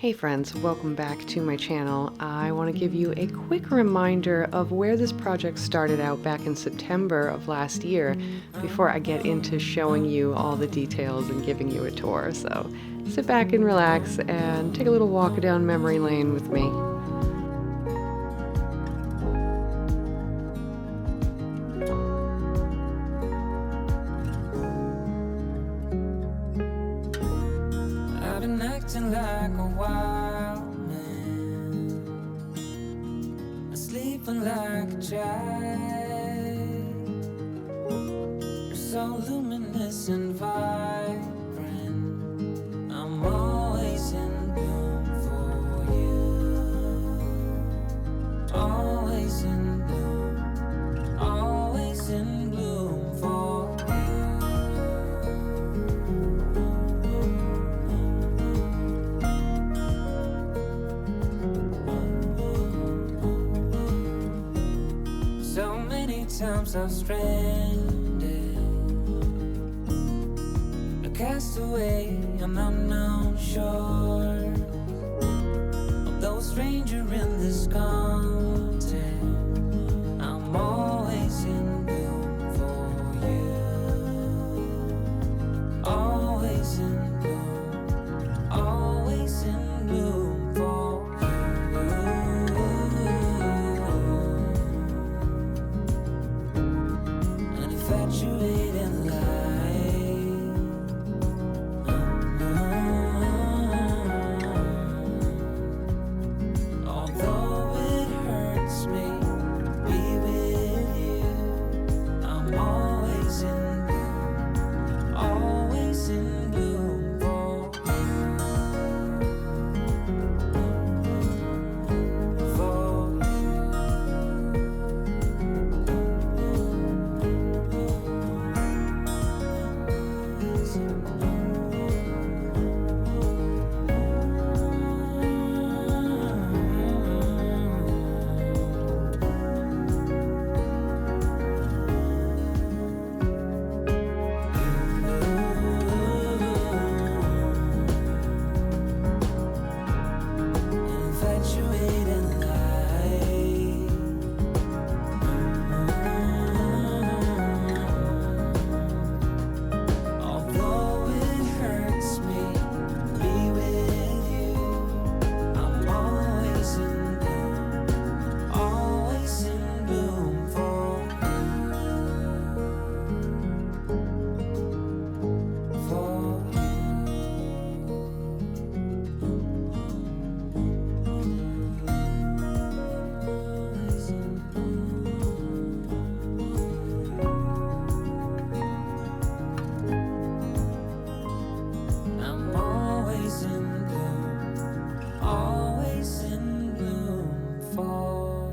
Hey friends, welcome back to my channel. I want to give you a quick reminder of where this project started out back in September of last year before I get into showing you all the details and giving you a tour. So sit back and relax and take a little walk down memory lane with me. I've been acting like a wild man, sleeping like a child. You're so luminous and vibrant. I'm always in bloom for you. Always in bloom. Always in bloom for so many times I've stranded, a castaway on unknown shore, although a stranger in this continent. I'm always in bloom for you. Always in bloom. Always in bloom for an infatuated light. Although it hurts me to be with you, I'm always in bloom. Always in bloom for infatuated light. Although it hurts me to be with you, I'm always in bloom. Always in bloom for I'm always in bloom, always in bloom for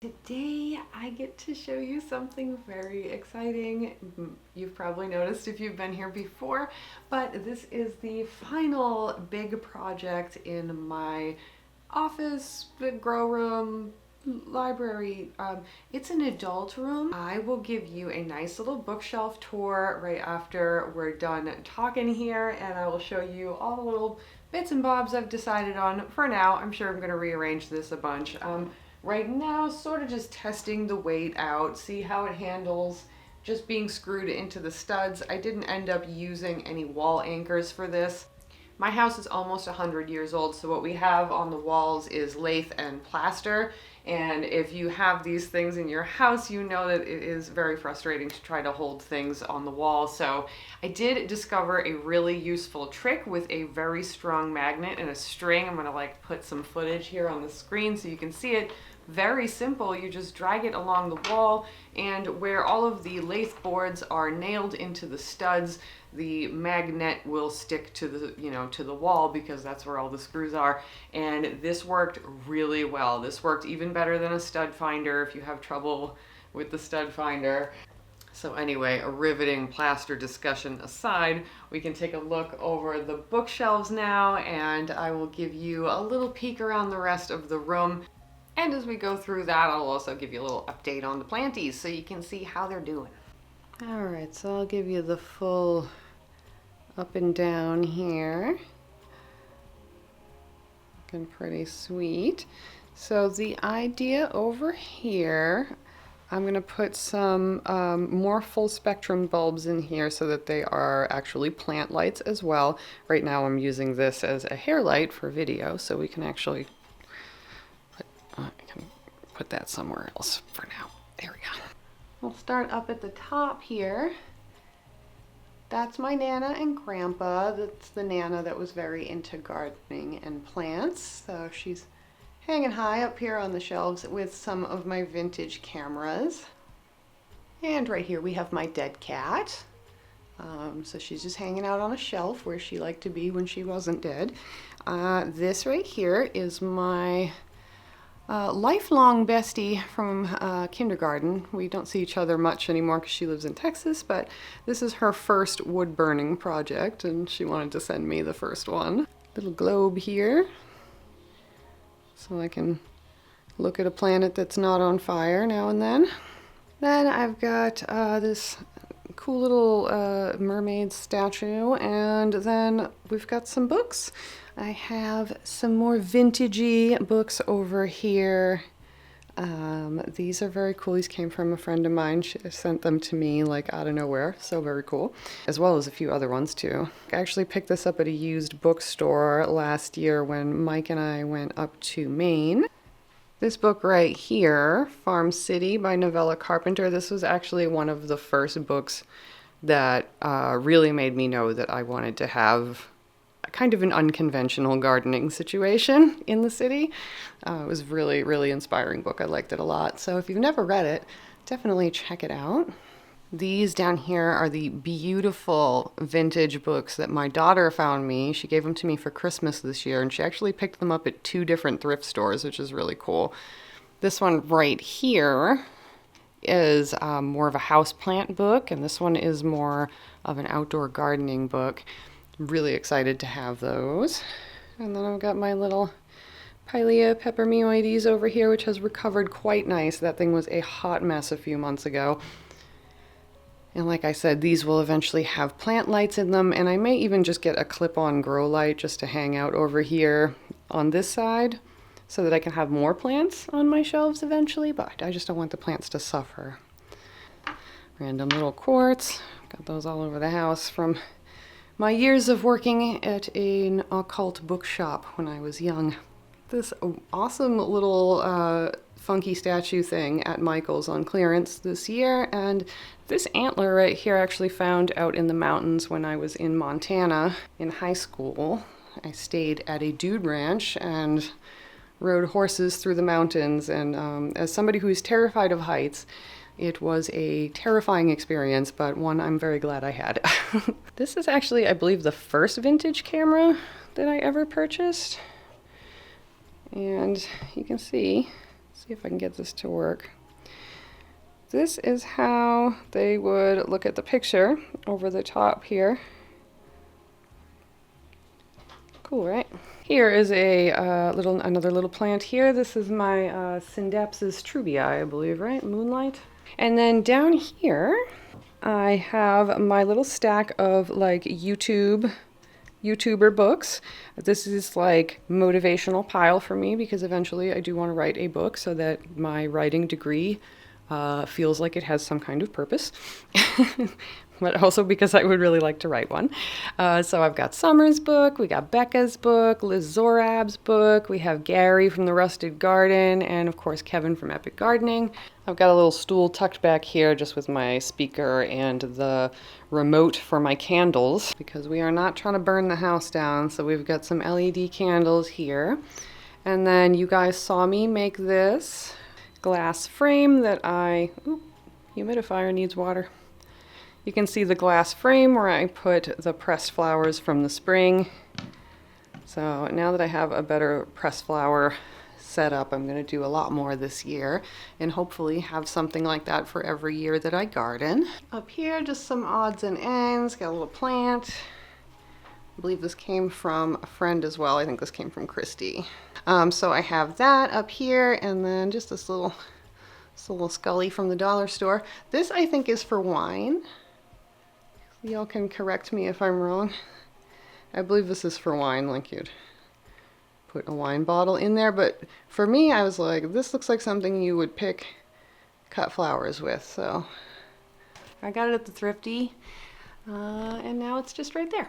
Today I get to show you something very exciting. You've probably noticed if you've been here before, but this is the final big project in my office, the grow room, library. It's an adult room. I will give you a nice little bookshelf tour right after we're done talking here, and I will show you all the little bits and bobs I've decided on for now. I'm sure I'm going to rearrange this a bunch. Right now, sort of just testing the weight out, see how it handles just being screwed into the studs. I didn't end up using any wall anchors for this. My house is almost 100 years old, so what we have on the walls is lath and plaster. And if you have these things in your house, you know that it is very frustrating to try to hold things on the wall. So I did discover a really useful trick with a very strong magnet and a string. I'm gonna put some footage here on the screen so you can see it. Very simple. You just drag it along the wall, and where all of the lathe boards are nailed into the studs, the magnet will stick to the, to the wall, because that's where all the screws are. And this worked really well. This worked even better than a stud finder if you have trouble with the stud finder. So anyway, a riveting plaster discussion aside, we can take a look over the bookshelves now, and I will give you a little peek around the rest of the room. And as we go through that, I'll also give you a little update on the planties so you can see how they're doing. All right, so I'll give you the full up and down here. Looking pretty sweet. So the idea over here, I'm going to put some more full spectrum bulbs in here so that they are actually plant lights as well. Right now I'm using this as a hair light for video, so we can actually I can put that somewhere else for now. There we go. We'll start up at the top here. That's my Nana and Grandpa. That's the Nana that was very into gardening and plants. So she's hanging high up here on the shelves with some of my vintage cameras. And right here we have my dead cat. So she's just hanging out on a shelf where she liked to be when she wasn't dead. This right here is my lifelong bestie from kindergarten. We don't see each other much anymore because she lives in Texas, but this is her first wood burning project and she wanted to send me the first one. Little globe here so I can look at a planet that's not on fire now and then. Then I've got this cool little mermaid statue, and then we've got some books. I have some more vintagey books over here. These are very cool. These came from a friend of mine. She sent them to me like out of nowhere. So very cool. As well as a few other ones too. I actually picked this up at a used bookstore last year when Mike and I went up to Maine. This book right here, Farm City by Novella Carpenter, this was actually one of the first books that really made me know that I wanted to have kind of an unconventional gardening situation in the city. It was really, really inspiring book. I liked it a lot. So if you've never read it, definitely check it out. These down here are the beautiful vintage books that my daughter found me. She gave them to me for Christmas this year, and she actually picked them up at 2 different thrift stores, which is really cool. This one right here is more of a houseplant book, and this one is more of an outdoor gardening book. Really excited to have those. And then I've got my little Pilea pepermioides over here, which has recovered quite nice. That thing was a hot mess a few months ago. And like I said, these will eventually have plant lights in them, and I may even just get a clip-on grow light just to hang out over here on this side so that I can have more plants on my shelves eventually, but I just don't want the plants to suffer. Random little quartz. Got those all over the house from my years of working at an occult bookshop when I was young. This awesome little funky statue thing at Michael's on clearance this year, and this antler right here I actually found out in the mountains when I was in Montana in high school. I stayed at a dude ranch and rode horses through the mountains, and as somebody who's terrified of heights, it was a terrifying experience, but one I'm very glad I had. This is actually, I believe, the first vintage camera that I ever purchased. And you can see if I can get this to work. This is how they would look at the picture over the top here. Cool, right? Here is a another little plant here. This is my Syndapsis trubii, I believe, right? Moonlight. And then down here, I have my little stack of like YouTuber books. This is like motivational pile for me because eventually I do want to write a book so that my writing degree feels like it has some kind of purpose. But also because I would really like to write one. So I've got Summer's book, we got Becca's book, Liz Zorab's book, we have Gary from The Rusted Garden, and of course Kevin from Epic Gardening. I've got a little stool tucked back here just with my speaker and the remote for my candles because we are not trying to burn the house down, so we've got some LED candles here. And then you guys saw me make this glass frame that humidifier needs water. You can see the glass frame where I put the pressed flowers from the spring. So now that I have a better pressed flower setup, I'm going to do a lot more this year and hopefully have something like that for every year that I garden. Up here, just some odds and ends. Got a little plant. I believe this came from a friend as well. I think this came from Christy. So I have that up here, and then just this little Scully from the dollar store. This I think is for wine. Y'all can correct me if I'm wrong. I believe this is for wine, like you'd put a wine bottle in there, but for me, I was like, this looks like something you would cut flowers with, so I got it at the Thrifty, and now it's just right there.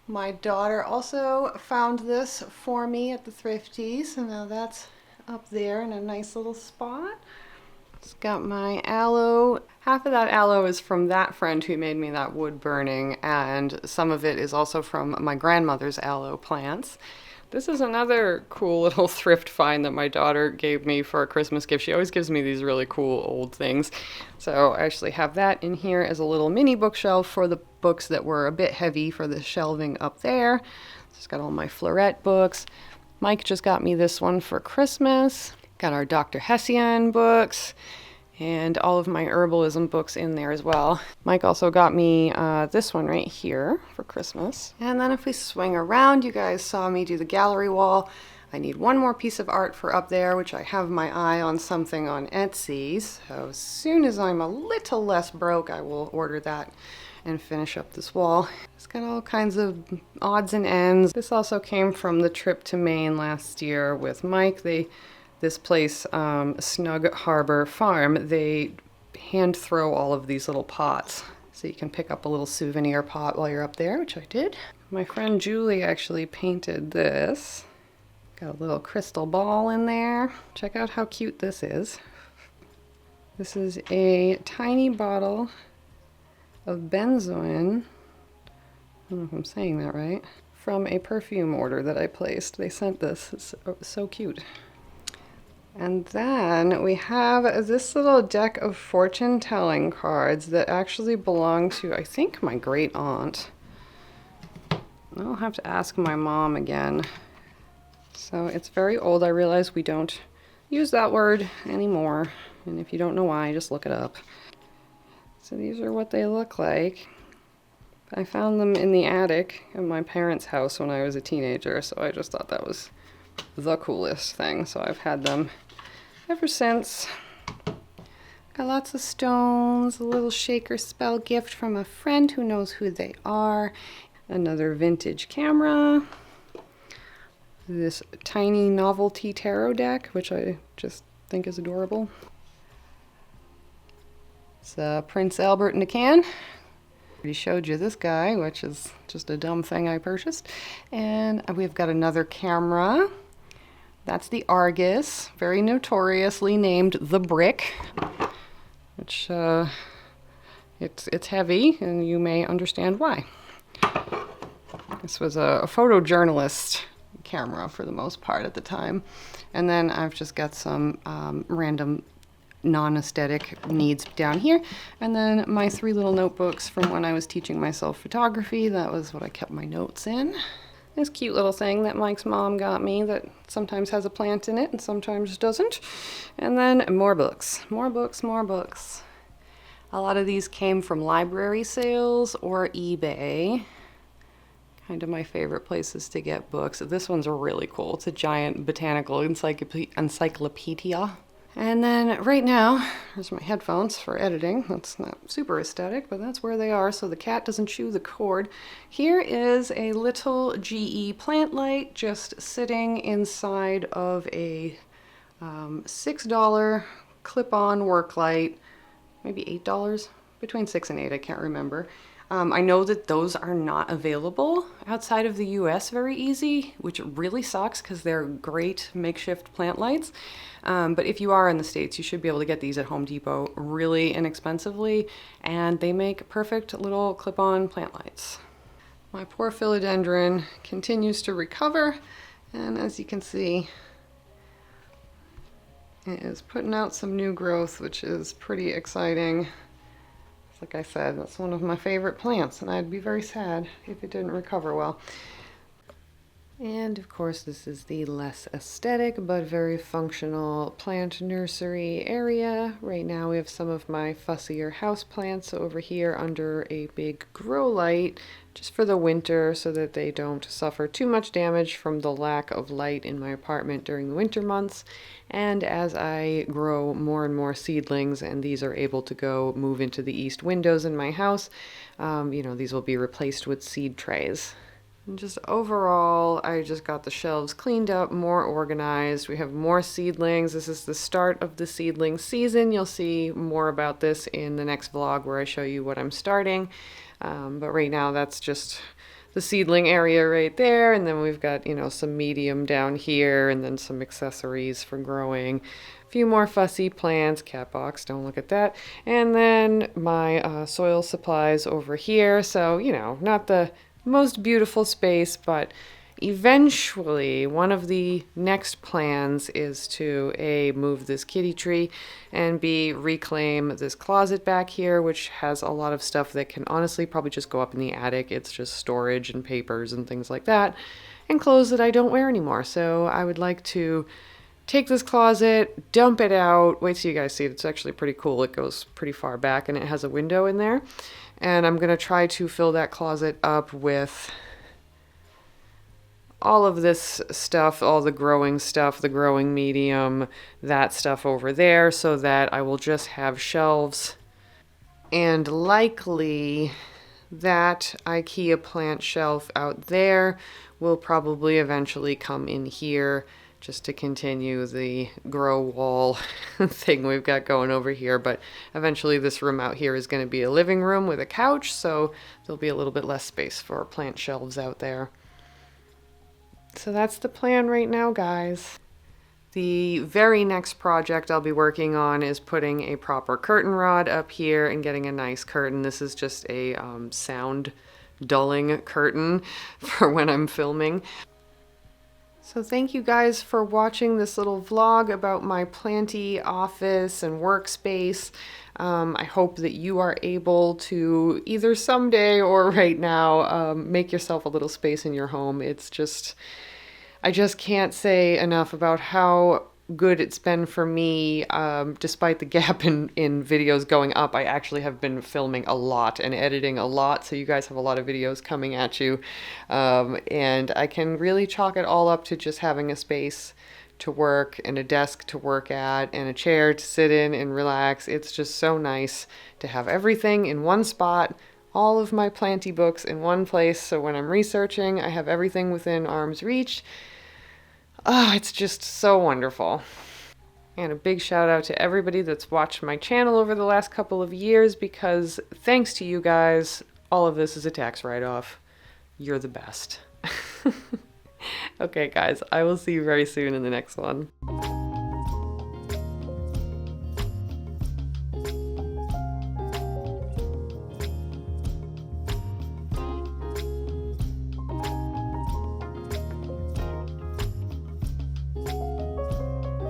My daughter also found this for me at the Thrifty, so now that's up there in a nice little spot. It's got my aloe. Half of that aloe is from that friend who made me that wood burning, and some of it is also from my grandmother's aloe plants. This is another cool little thrift find that my daughter gave me for a Christmas gift. She always gives me these really cool old things. So I actually have that in here as a little mini bookshelf for the books that were a bit heavy for the shelving up there. It's got all my Florette books. Mike just got me this one for Christmas. Got our Dr. Hessian books and all of my herbalism books in there as well. Mike also got me this one right here for Christmas. And then if we swing around, you guys saw me do the gallery wall. I need one more piece of art for up there, which I have my eye on something on Etsy. So as soon as I'm a little less broke, I will order that and finish up this wall. It's got all kinds of odds and ends. This also came from the trip to Maine last year with Mike. This place, Snug Harbor Farm, they hand throw all of these little pots. So you can pick up a little souvenir pot while you're up there, which I did. My friend Julie actually painted this. Got a little crystal ball in there. Check out how cute this is. This is a tiny bottle of benzoin. I don't know if I'm saying that right. From a perfume order that I placed. They sent this. It's so cute. And then we have this little deck of fortune telling cards that actually belong to, I think, my great aunt. I'll have to ask my mom again. So it's very old. I realize we don't use that word anymore. And if you don't know why, just look it up. So these are what they look like. I found them in the attic of my parents' house when I was a teenager, so I just thought that was the coolest thing. So I've had them ever since. Got lots of stones, a little shaker spell gift from a friend who knows who they are, another vintage camera, this tiny novelty tarot deck, which I just think is adorable. It's Prince Albert in a can. Already showed you this guy, which is just a dumb thing I purchased. And we've got another camera. That's the Argus, very notoriously named the Brick, which it's heavy, and you may understand why. This was a photojournalist camera for the most part at the time. And then I've just got some random non-aesthetic needs down here. And then my 3 little notebooks from when I was teaching myself photography. That was what I kept my notes in. This cute little thing that Mike's mom got me that sometimes has a plant in it and sometimes doesn't. And then more books, more books, more books. A lot of these came from library sales or eBay. Kind of my favorite places to get books. This one's really cool. It's a giant botanical encyclopedia. And then right now, there's my headphones for editing. That's not super aesthetic, but that's where they are, so the cat doesn't chew the cord. Here is a little GE plant light just sitting inside of a $6 clip-on work light, maybe $8, between $6 and $8, I can't remember. I know that those are not available outside of the US very easy, which really sucks because they're great makeshift plant lights. But if you are in the States, you should be able to get these at Home Depot really inexpensively, and they make perfect little clip-on plant lights. My poor philodendron continues to recover, and as you can see, it is putting out some new growth, which is pretty exciting. Like I said, that's one of my favorite plants, and I'd be very sad if it didn't recover well. And of course, this is the less aesthetic but very functional plant nursery area. Right now we have some of my fussier house plants over here under a big grow light just for the winter so that they don't suffer too much damage from the lack of light in my apartment during the winter months. And as I grow more and more seedlings and these are able to go move into the east windows in my house, these will be replaced with seed trays. And just overall, I just got the shelves cleaned up, more organized. We have more seedlings. This is the start of the seedling season. You'll see more about this in the next vlog where I show you what I'm starting. But right now, that's just the seedling area right there. And then we've got, some medium down here and then some accessories for growing. A few more fussy plants, cat box, don't look at that. And then my soil supplies over here. So, not the most beautiful space, but eventually one of the next plans is to A, move this kitty tree, and B, reclaim this closet back here, which has a lot of stuff that can honestly probably just go up in the attic. It's just storage and papers and things like that, and clothes that I don't wear anymore. So I would like to take this closet, dump it out. Wait till you guys see it. It's actually pretty cool. It goes pretty far back and it has a window in there. And I'm going to try to fill that closet up with all of this stuff, all the growing stuff, the growing medium, that stuff over there, so that I will just have shelves. And likely that IKEA plant shelf out there will probably eventually come in here just to continue the grow wall thing we've got going over here. But eventually this room out here is going to be a living room with a couch, so there'll be a little bit less space for plant shelves out there. So that's the plan right now, guys. The very next project I'll be working on is putting a proper curtain rod up here and getting a nice curtain. This is just a sound dulling curtain for when I'm filming. So thank you guys for watching this little vlog about my Planty office and workspace. I hope that you are able to either someday or right now make yourself a little space in your home. I just can't say enough about how good it's been for me. Despite the gap in videos going up, I actually have been filming a lot and editing a lot, so you guys have a lot of videos coming at you. And I can really chalk it all up to just having a space to work and a desk to work at and a chair to sit in and relax. It's just so nice to have everything in one spot, all of my Planty books in one place, so when I'm researching, I have everything within arm's reach. Oh, it's just so wonderful. And a big shout out to everybody that's watched my channel over the last couple of years, because thanks to you guys, all of this is a tax write-off. You're the best. Okay, guys, I will see you very soon in the next one.